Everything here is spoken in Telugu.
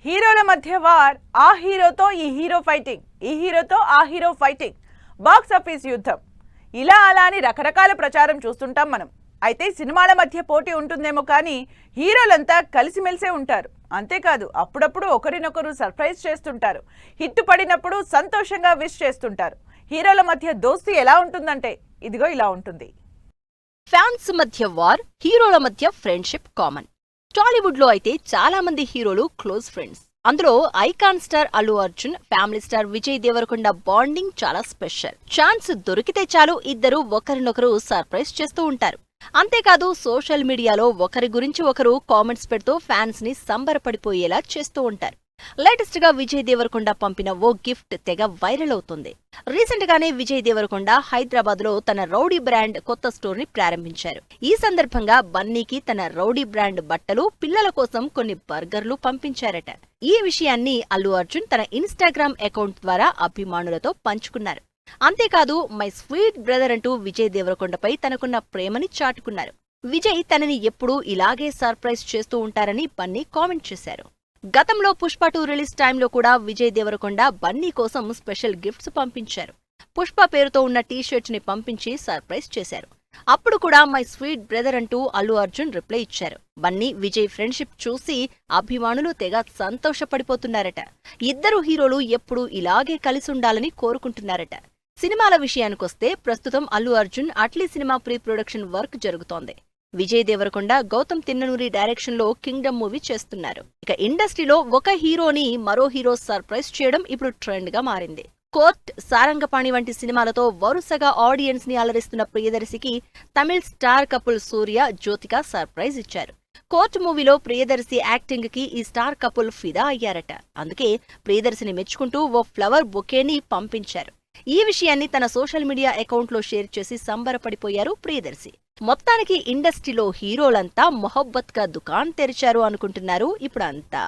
హీరోల మధ్య వార్, ఆ హీరోతో ఈ హీరో ఫైటింగ్, ఈ హీరోతో ఆ హీరో ఫైటింగ్, బాక్స్ ఆఫీస్ యుద్ధం, ఇలా అలా అని రకరకాల ప్రచారం చూస్తుంటాం మనం. అయితే సినిమాల మధ్య పోటీ ఉంటుందేమో కానీ హీరోలంతా కలిసిమెలిసే ఉంటారు. అంతేకాదు అప్పుడప్పుడు ఒకరినొకరు సర్ప్రైజ్ చేస్తుంటారు. హిట్ పడినప్పుడు సంతోషంగా విష్ చేస్తుంటారు. హీరోల మధ్య దోస్తీ ఎలా ఉంటుందంటే ఇదిగో ఇలా ఉంటుంది. ఫ్యాన్స్ మధ్య వార్, హీరోల మధ్య ఫ్రెండ్షిప్ కామన్. టాలీవుడ్ లో అయితే చాలా మంది హీరోలు క్లోజ్ ఫ్రెండ్స్. అందులో icon star Allu Arjun, family star Vijay Devarakonda bonding చాలా స్పెషల్. ఛాన్స్ దొరికితే చాలు ఇద్దరు ఒకరినొకరు సర్ప్రైజ్ చేస్తూ ఉంటారు. అంతేకాదు సోషల్ మీడియాలో ఒకరి గురించి ఒకరు కామెంట్స్ పెడుతూ ఫ్యాన్స్ ని సంబరపడిపోయేలా చేస్తూ ఉంటారు. లేటెస్ట్ గా విజయ్ దేవరకొండ పంపిన ఓ గిఫ్ట్ తెగ వైరల్ అవుతుంది. రీసెంట్ గానే విజయ్ దేవరకొండ హైదరాబాద్ లో తన రౌడీ బ్రాండ్ కొత్త స్టోర్ ని ప్రారంభించారు. ఈ సందర్భంగా బన్నీకి తన రౌడీ బ్రాండ్ బట్టలు, పిల్లల కోసం కొన్ని బర్గర్లు పంపించారట. ఈ విషయాన్ని అల్లు అర్జున్ తన ఇన్స్టాగ్రామ్ అకౌంట్ ద్వారా అభిమానులతో పంచుకున్నారు. అంతేకాదు మై స్వీట్ బ్రదర్ అంటూ విజయ్ దేవరకొండపై తనకున్న ప్రేమని చాటుకున్నారు. విజయ్ తనని ఎప్పుడూ ఇలాగే సర్ప్రైజ్ చేస్తూ ఉంటారని బన్నీ కామెంట్ చేశారు. గతంలో పుష్ప 2 రిలీజ్ టైంలో కూడా విజయ్ దేవరకొండ బన్నీ కోసం స్పెషల్ గిఫ్ట్స్ పంపించారు. పుష్ప పేరుతో ఉన్న టీషర్ట్స్ ని పంపించి సర్ప్రైజ్ చేశారు. అప్పుడు కూడా మై స్వీట్ బ్రదర్ అంటూ అల్లు అర్జున్ రిప్లై ఇచ్చారు. బన్నీ విజయ్ ఫ్రెండ్షిప్ చూసి అభిమానులు తెగ సంతోషపడిపోతున్నారట. ఇద్దరు హీరోలు ఎప్పుడూ ఇలాగే కలిసుండాలని కోరుకుంటున్నారట. సినిమాల విషయానికొస్తే ప్రస్తుతం Allu Arjun Atlee cinema pre production work జరుగుతోంది. విజయ్ దేవరకొండ గౌతమ్ తిన్ననూరి డైరెక్షన్ లో కింగ్డమ్ మూవీ చేస్తున్నారు. ఇక ఇండస్ట్రీలో ఒక హీరోని మరో హీరో సర్ప్రైజ్ చేయడం ఇప్పుడు ట్రెండ్ గా మారింది. కోర్ట్, సారంగపాణి వంటి సినిమాలతో వరుసగా ఆడియన్స్ ని అలరిస్తున్న ప్రియదర్శికి తమిళ్ స్టార్ కపుల్ సూర్య, జ్యోతిక సర్ప్రైజ్ ఇచ్చారు. కోర్ట్ మూవీలో ప్రియదర్శి యాక్టింగ్ కి ఈ స్టార్ కపుల్ ఫిదా అయ్యారట. అందుకే ప్రియదర్శిని మెచ్చుకుంటూ ఓ ఫ్లవర్ బొకేని పంపించారు. ఈ విషయాన్ని తన సోషల్ మీడియా అకౌంట్ లో షేర్ చేసి సంబరపడిపోయారు ప్రియదర్శి. మొత్తానికి ఇండస్ట్రీలో హీరోలంతా మొహబ్బత్ గా దుకాన్ తెరిచారు అనుకుంటున్నారు ఇప్పుడంతా.